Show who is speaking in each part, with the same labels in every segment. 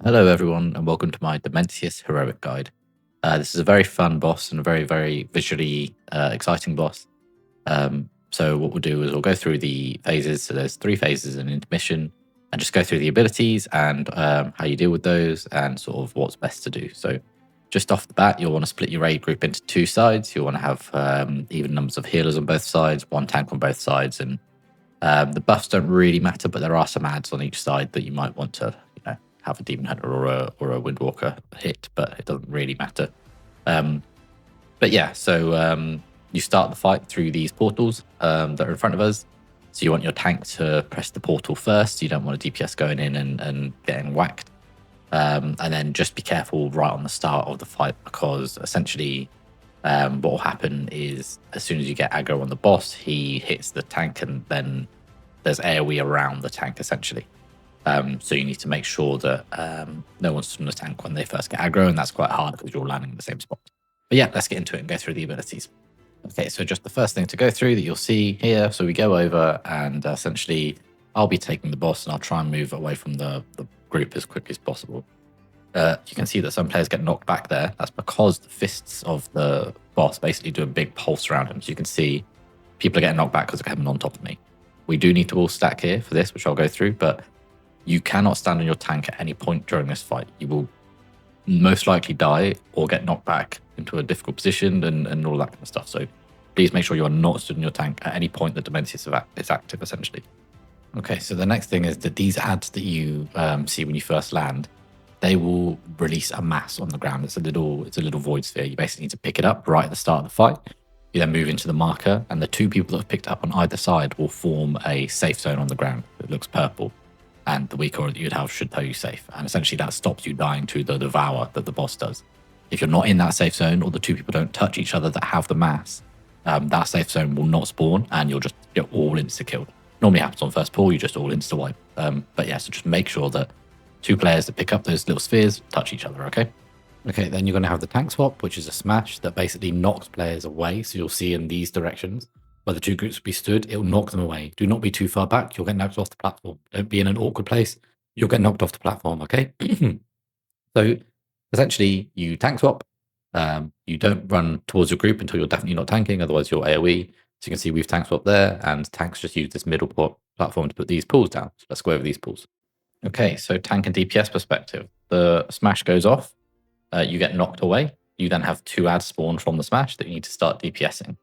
Speaker 1: Hello everyone and welcome to my Dimensius heroic guide. This is a very fun boss and a very visually exciting boss. So what we'll do is we'll go through the phases. So there's 3 phases in intermission, and just go through the abilities and how you deal with those and sort of what's best to do. So just off the bat, you'll want to split your raid group into 2 sides. You'll want to have even numbers of healers on both sides, 1 tank on both sides, and the buffs don't really matter, but there are some adds on each side that you might want to, have a Demon Hunter or a Windwalker hit, but it doesn't really matter. But yeah, so you start the fight through these portals that are in front of us. So you want your tank to press the portal first. You don't want a DPS going in and getting whacked. And then just be careful right on the start of the fight, because essentially what will happen is as soon as you get aggro on the boss, he hits the tank and then there's AoE around the tank essentially. So you need to make sure that no one's stood on the tank when they first get aggro, and that's quite hard because you're all landing in the same spot. But yeah, let's get into it and go through the abilities. Okay, so just the first thing to go through that you'll see here. So we go over and essentially I'll be taking the boss and I'll try and move away from the group as quickly as possible. You can see that some players get knocked back there. That's because the fists of the boss basically do a big pulse around him. So you can see people are getting knocked back because they're coming on top of me. We do need to all stack here for this, which I'll go through, but you cannot stand on your tank at any point during this fight. You will most likely die or get knocked back into a difficult position and all that kind of stuff. So please make sure you are not stood on your tank at any point that Dimensius is active, essentially. Okay, so the next thing is that these adds that you see when you first land, they will release a mass on the ground. It's a little void sphere. You basically need to pick it up right at the start of the fight. You then move into the marker, and the 2 people that have picked it up on either side will form a safe zone on the ground. It looks purple. And the weak aura that you'd have should tell you safe. And essentially that stops you dying to the Devour that the boss does. If you're not in that safe zone, or the 2 people don't touch each other that have the mass, that safe zone will not spawn and you'll just get all insta-killed. Normally happens on first pull, you just all insta-wipe. But yeah, so just make sure that 2 players that pick up those little spheres touch each other, okay? Okay, then you're going to have the tank swap, which is a smash that basically knocks players away. So you'll see in these directions, where the 2 groups will be stood, it will knock them away. Do not be too far back. You'll get knocked off the platform. Don't be in an awkward place. You'll get knocked off the platform, okay? So essentially, you tank swap. You don't run towards your group until you're definitely not tanking. Otherwise, you're AoE. So you can see we've tank swapped there, and tanks just use this middle platform to put these pools down. So let's go over these pools. Okay, so tank and DPS perspective. The smash goes off. You get knocked away. You then have 2 adds spawn from the smash that you need to start DPSing.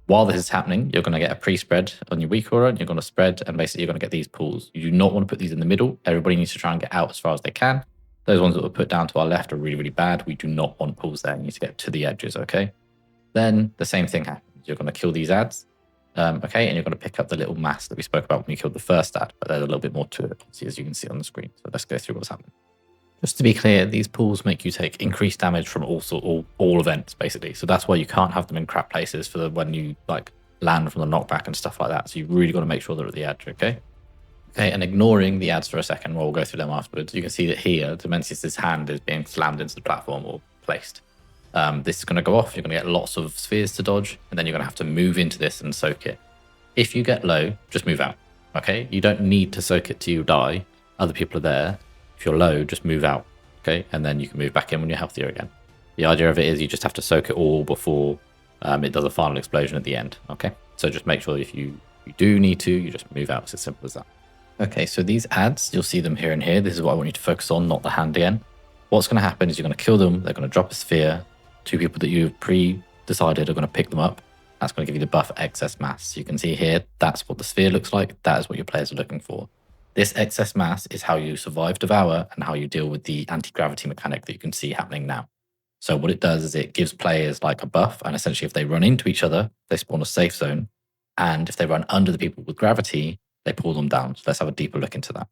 Speaker 1: While this is happening, you're going to get a pre-spread on your weak aura, and you're going to spread, and basically you're going to get these pools. You do not want to put these in the middle. Everybody needs to try and get out as far as they can. Those ones that were put down to our left are really bad. We do not want pools there. You need to get to the edges, okay? Then the same thing happens. You're going to kill these adds, okay? And you're going to pick up the little mass that we spoke about when we killed the first add, but there's a little bit more to it, obviously, as you can see on the screen. So let's go through what's happening. Just to be clear, these pools make you take increased damage from all events, basically. So that's why you can't have them in crap places for when you land from the knockback and stuff like that. So you've really got to make sure they're at the edge, okay? Okay, and ignoring the adds for a second, we'll go through them afterwards. You can see that here, Dimensius' hand is being slammed into the platform or placed. This is going to go off. You're going to get lots of spheres to dodge, and then you're going to have to move into this and soak it. If you get low, just move out, okay? You don't need to soak it till you die. Other people are there. If you're low, just move out, okay? And then you can move back in when you're healthier again. The idea of it is you just have to soak it all before it does a final explosion at the end, okay? So just make sure if you do need to, you just move out. It's as simple as that. Okay, so these adds, you'll see them here and here. This is what I want you to focus on, not the hand again. What's going to happen is you're going to kill them. They're going to drop a sphere. 2 people that you've pre-decided are going to pick them up. That's going to give you the buff excess mass. You can see here, that's what the sphere looks like. That is what your players are looking for. This excess mass is how you survive Devour and how you deal with the anti-gravity mechanic that you can see happening now. So what it does is it gives players like a buff, and essentially if they run into each other, they spawn a safe zone. And if they run under the people with gravity, they pull them down. So let's have a deeper look into that.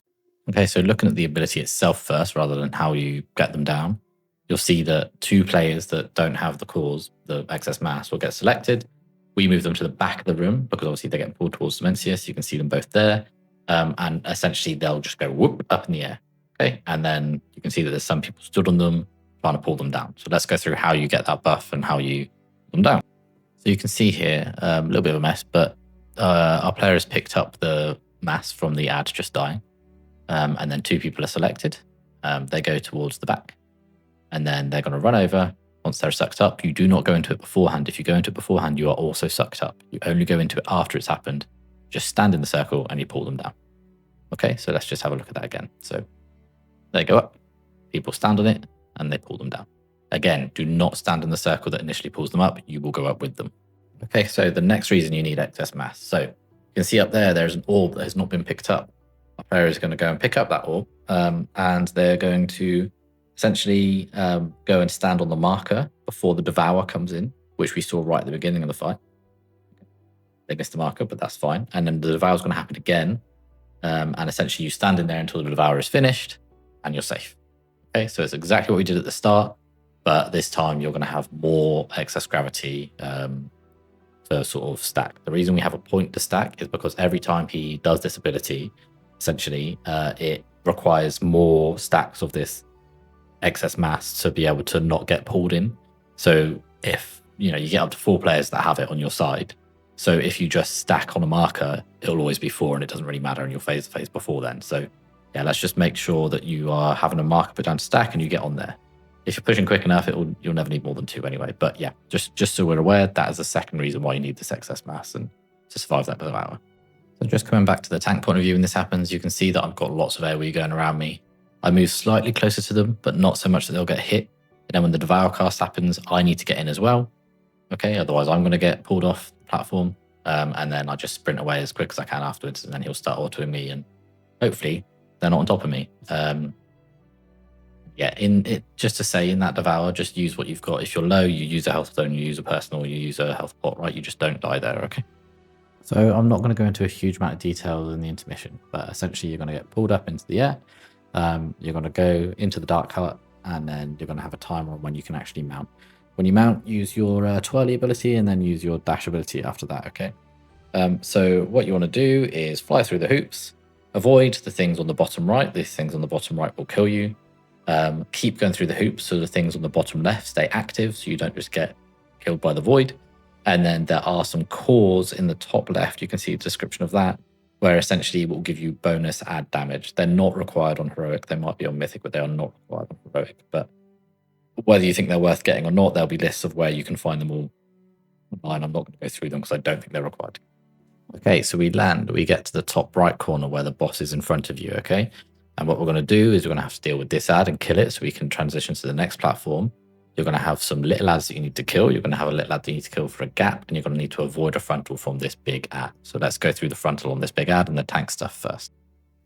Speaker 1: Okay, so looking at the ability itself first, rather than how you get them down, you'll see that 2 players that don't have the cause, the excess mass, will get selected. We move them to the back of the room because obviously they're getting pulled towards Dimensius. You can see them both there. And essentially they'll just go whoop up in the air. Okay, and then you can see that there's some people stood on them trying to pull them down. So let's go through how you get that buff and how you pull them down. So you can see here a little bit of a mess, but our player has picked up the mass from the ad just dying. And then 2 people are selected. they go towards the back. And then they're going to run over. Once they're sucked up, you do not go into it beforehand. If you go into it beforehand, you are also sucked up. You only go into it after it's happened. Just stand in the circle and you pull them down. Okay, so let's just have a look at that again. So they go up, people stand on it, and they pull them down. Again, do not stand in the circle that initially pulls them up. You will go up with them. Okay, so the next reason you need excess mass. So you can see up there, there's an orb that has not been picked up. Our player is going to go and pick up that orb, and they're going to essentially go and stand on the marker before the Devour comes in, which we saw right at the beginning of the fight. They missed the marker, but that's fine. And then the Devour is going to happen again. And essentially you stand in there until the Devour is finished and you're safe. Okay, so it's exactly what we did at the start, but this time you're going to have more excess gravity to sort of stack. The reason we have a point to stack is because every time he does this ability, essentially it requires more stacks of this excess mass to be able to not get pulled in. So if you get up to 4 players that have it on your side, so if you just stack on a marker, it'll always be 4 and it doesn't really matter, and you'll phase the phase before then. So yeah, let's just make sure that you are having a marker put down to stack and you get on there. If you're pushing quick enough, you'll never need more than 2 anyway. But yeah, just so we're aware, that is the second reason why you need this excess mass and to survive that Devour. So just coming back to the tank point of view when this happens, you can see that I've got lots of AoE going around me. I move slightly closer to them, but not so much that they'll get hit. And then when the Devour cast happens, I need to get in as well. Okay, otherwise I'm going to get pulled off the platform. And then I just sprint away as quick as I can afterwards, and then he'll start autoing me, and hopefully they're not on top of me. Yeah, just to say, in that Devour, just use what you've got. If you're low, you use a health zone, you use a personal, you use a health pot, right? You just don't die there, okay? So I'm not going to go into a huge amount of detail in the intermission, but essentially you're going to get pulled up into the air. You're going to go into the dark color, and then you're going to have a timer on when you can actually mount. When you mount, use your twirly ability and then use your dash ability after that, okay? So what you want to do is fly through the hoops, avoid the things on the bottom right. These things on the bottom right will kill you. Keep going through the hoops so the things on the bottom left stay active so you don't just get killed by the void. And then there are some cores in the top left. You can see a description of that, where essentially it will give you bonus add damage. They're not required on heroic. They might be on mythic, but they are not required on heroic. But whether you think they're worth getting or not, there'll be lists of where you can find them all online. I'm not going to go through them because I don't think they're required. Okay, so we land. We get to the top right corner where the boss is in front of you, okay? And what we're going to do is we're going to have to deal with this ad and kill it so we can transition to the next platform. You're going to have some little ads that you need to kill. You're going to have a little ad that you need to kill for a gap, and you're going to need to avoid a frontal from this big ad. So let's go through the frontal on this big ad and the tank stuff first.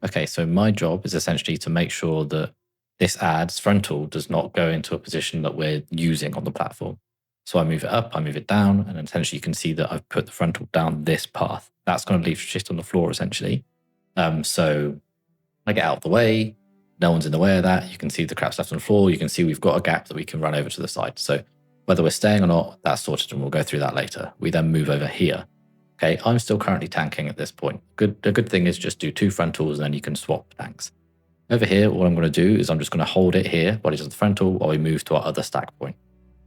Speaker 1: Okay, so my job is essentially to make sure that this ad's frontal does not go into a position that we're using on the platform. So I move it up, I move it down, and essentially you can see that I've put the frontal down this path. That's going to leave shit on the floor essentially. So I get out of the way. No one's in the way of that. You can see the crap's left on the floor. You can see we've got a gap that we can run over to the side. So whether we're staying or not, that's sorted, and we'll go through that later. We then move over here. Okay, I'm still currently tanking at this point. The good thing is just do 2 frontals and then you can swap tanks. Over here, what I'm going to do is I'm just going to hold it here while he's on the frontal while we move to our other stack point.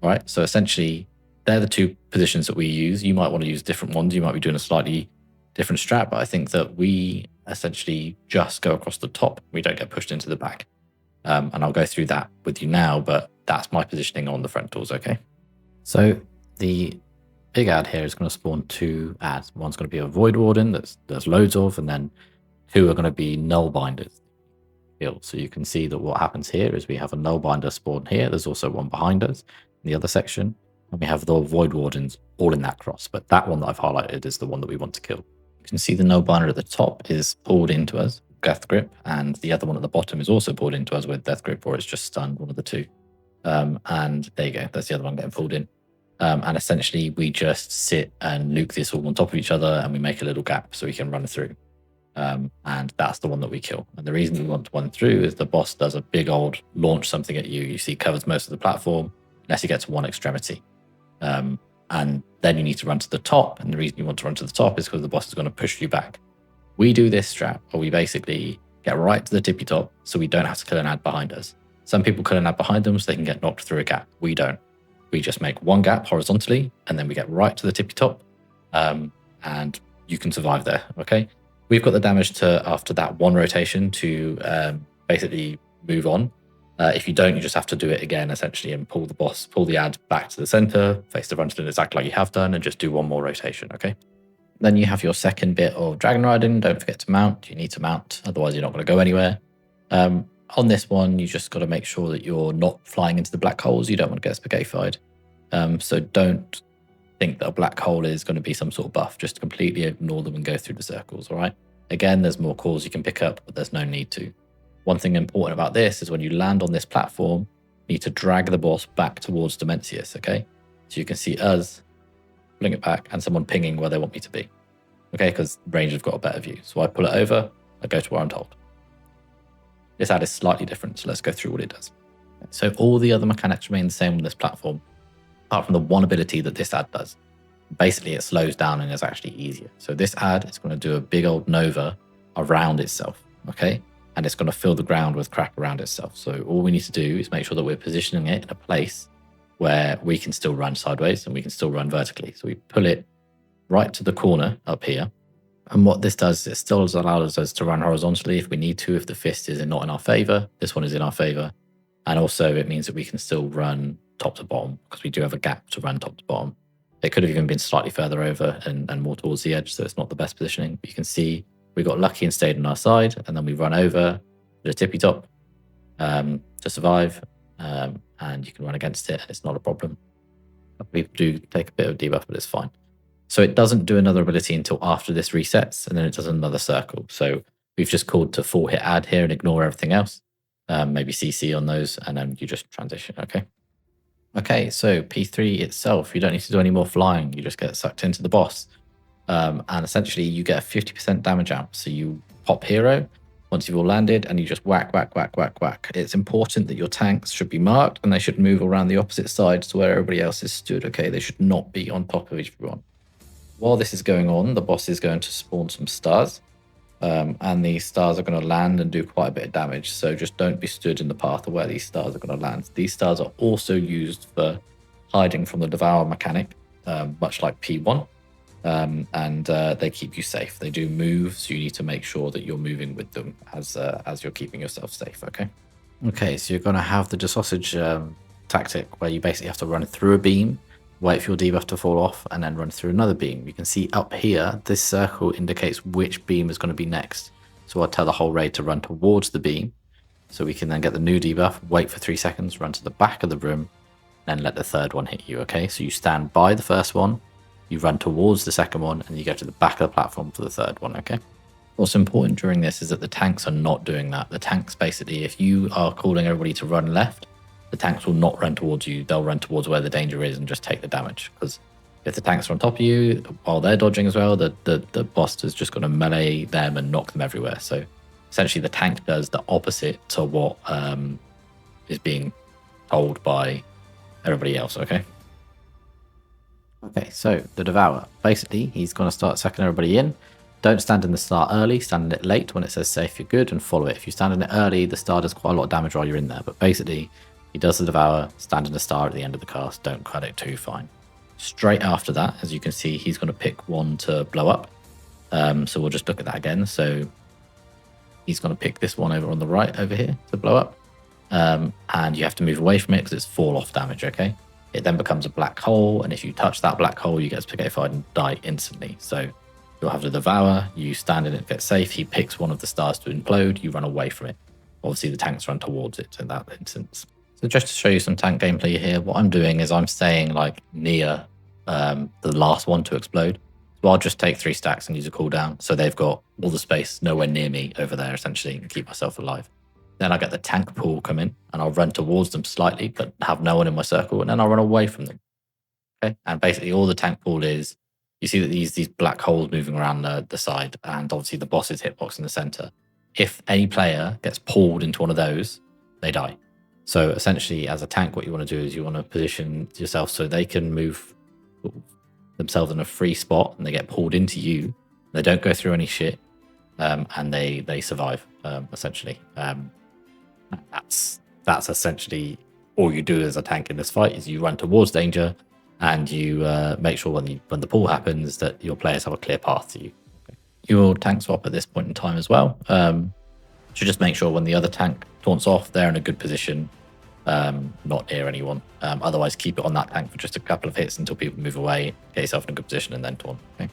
Speaker 1: All right, so essentially they're the 2 positions that we use. You might want to use different ones. You might be doing a slightly different strat, but I think that we essentially just go across the top. We don't get pushed into the back. And I'll go through that with you now, but that's my positioning on the frontals, okay? So the big ad here is going to spawn 2 ads. One's going to be a Void Warden that there's loads of, and then 2 are going to be Null Binders. So you can see that what happens here is we have a Null Binder spawn here. There's also one behind us in the other section. And we have the Void Wardens all in that cross. But that one that I've highlighted is the one that we want to kill. You can see the Null Binder at the top is pulled into us, Death Grip, and the other one at the bottom is also pulled into us with Death Grip, or it's just stunned, one of the 2. And there you go, that's the other one getting pulled in. And essentially we just sit and nuke this all on top of each other, and we make a little gap so we can run through. And that's the one that we kill. And the reason we want to run through is the boss does a big old launch something at you. You see covers most of the platform, unless you get to one extremity. And then you need to run to the top. And the reason you want to run to the top is because the boss is going to push you back. We do this strat where we basically get right to the tippy top so we don't have to kill an ad behind us. Some people kill an ad behind them so they can get knocked through a gap. We don't. We just make one gap horizontally, and then we get right to the tippy top. And you can survive there, okay? We've got the damage to, after that one rotation, to basically move on. If you don't, you just have to do it again, essentially, and pull the ad back to the center, face the frontal exactly like you have done, and just do one more rotation, okay? Then you have your second bit of dragon riding. Don't forget to mount. You need to mount, otherwise you're not going to go anywhere. On this one, you just got to make sure that you're not flying into the black holes. You don't want to get spaghettified. So don't think that a black hole is going to be some sort of buff. Just completely ignore them and go through the circles, all right? Again, there's more calls you can pick up, but there's no need to. One thing important about this is when you land on this platform, you need to drag the boss back towards Dimensius, okay? So you can see us pulling it back and someone pinging where they want me to be, okay? Because Ranger have got a better view. So I pull it over, I go to where I'm told. This ad is slightly different, so let's go through what it does. So all the other mechanics remain the same on this platform, apart from the one ability that this ad does. Basically, it slows down and is actually easier. So this ad is going to do a big old nova around itself, okay? And it's going to fill the ground with crap around itself. So all we need to do is make sure that we're positioning it in a place where we can still run sideways and we can still run vertically. So we pull it right to the corner up here. And what this does, it still allows us to run horizontally if we need to, if the fist is not in our favor. This one is in our favor. And also it means that we can still run top to bottom because we do have a gap to run top to bottom. It could have even been slightly further over and more towards the edge, so it's not the best positioning. But you can see we got lucky and stayed on our side, and then we run over to the tippy top to survive, and you can run against it, and it's not a problem. People do take a bit of debuff, but it's fine. So it doesn't do another ability until after this resets, and then it does another circle. So we've just called to full hit add here and ignore everything else. Maybe CC on those, and then you just transition, okay? Okay, so P3 itself, you don't need to do any more flying. You just get sucked into the boss. And essentially you get a 50% damage amp. So you pop hero once you've all landed and you just whack, whack, whack, whack, whack. It's important that your tanks should be marked and they should move around the opposite sides to where everybody else is stood, okay? They should not be on top of everyone. While this is going on, the boss is going to spawn some stars. And these stars are going to land and do quite a bit of damage. So just don't be stood in the path of where these stars are going to land. These stars are also used for hiding from the Devour mechanic, much like P1. And they keep you safe. They do move, so you need to make sure that you're moving with them as you're keeping yourself safe, okay? Okay, so you're going to have the sausage tactic where you basically have to run through a beam, wait for your debuff to fall off, and then run through another beam. You can see up here, this circle indicates which beam is going to be next. So I'll tell the whole raid to run towards the beam, so we can then get the new debuff, wait for 3 seconds, run to the back of the room, then let the third one hit you, okay? So you stand by the first one, you run towards the second one, and you go to the back of the platform for the third one, okay? What's important during this is that the tanks are not doing that. The tanks, basically, if you are calling everybody to run left, the tanks will not run towards you. They'll run towards where the danger is and just take the damage. Because if the tanks are on top of you, while they're dodging as well, the boss is just going to melee them and knock them everywhere. So essentially the tank does the opposite to what is being told by everybody else, okay? Okay, so the Devourer. Basically, he's going to start sucking everybody in. Don't stand in the start early, stand in it late when it says safe, you're good, and follow it. If you stand in it early, the star does quite a lot of damage while you're in there. But basically, he does the Devourer, stand in the star at the end of the cast, don't cut it too fine. Straight after that, as you can see, he's going to pick one to blow up. So we'll just look at that again. So he's going to pick this one over on the right over here to blow up. And you have to move away from it because it's fall off damage, okay? It then becomes a black hole, and if you touch that black hole, you get spaghettified and die instantly. So you'll have the Devourer, you stand in it, get safe, he picks one of the stars to implode, you run away from it. Obviously the tanks run towards it in that instance. So just to show you some tank gameplay here, what I'm doing is I'm staying like near the last one to explode. So I'll just take 3 stacks and use a cooldown. So they've got all the space nowhere near me over there essentially and keep myself alive. Then I get the tank pool come in and I'll run towards them slightly, but have no one in my circle, and then I'll run away from them. Okay. And basically all the tank pool is, you see that these black holes moving around the side, and obviously the boss's hitbox in the center. If any player gets pulled into one of those, they die. So essentially as a tank, what you want to do is you want to position yourself so they can move themselves in a free spot and they get pulled into you. They don't go through any shit, and they survive, essentially. That's essentially all you do as a tank in this fight, is you run towards danger and you make sure when the pull happens that your players have a clear path to you. Okay. You will tank swap at this point in time as well. So just make sure when the other tank taunts off, they're in a good position, not near anyone. Otherwise, keep it on that tank for just a couple of hits until people move away, get yourself in a good position, and then taunt. Okay.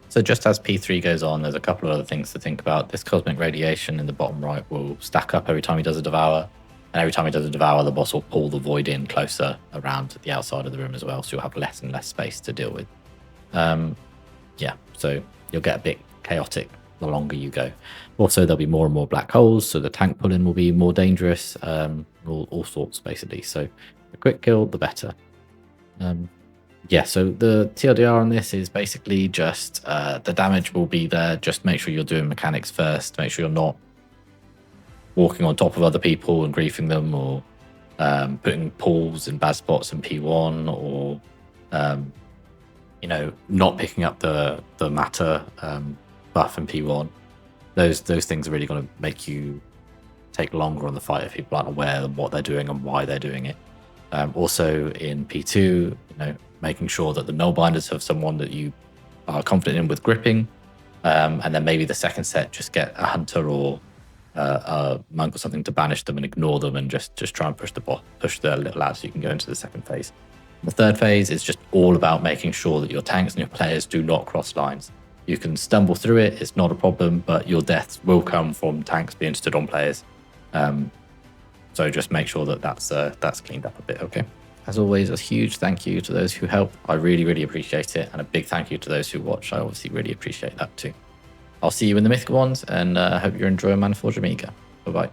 Speaker 1: So just as P3 goes on, there's a couple of other things to think about. This Cosmic Radiation in the bottom right will stack up every time he does a Devour. And every time he does a Devour, the boss will pull the Void in closer around the outside of the room as well. So you'll have less and less space to deal with. Yeah, so you'll get a bit chaotic the longer you go. Also, there'll be more and more black holes, so the tank pull-in will be more dangerous, all sorts basically. So the quick kill, the better. Yeah, so the TLDR on this is basically just the damage will be there. Just make sure you're doing mechanics first. Make sure you're not walking on top of other people and griefing them, or putting pulls in bad spots in P1, or you know, not picking up the matter buff in P1. Those things are really going to make you take longer on the fight if people aren't aware of what they're doing and why they're doing it. Also in P2, you know, making sure that the null binders have someone that you are confident in with gripping, and then maybe the second set just get a hunter or a monk or something to banish them and ignore them, and just try and push the little lad so you can go into the second phase. The third phase is just all about making sure that your tanks and your players do not cross lines. You can stumble through it, it's not a problem, but your deaths will come from tanks being stood on players. So just make sure that that's cleaned up a bit, okay? As always, a huge thank you to those who help. I really, really appreciate it. And a big thank you to those who watch. I obviously really appreciate that too. I'll see you in the mythical ones, and I hope you're enjoying Manaforge Amiga. Bye-bye.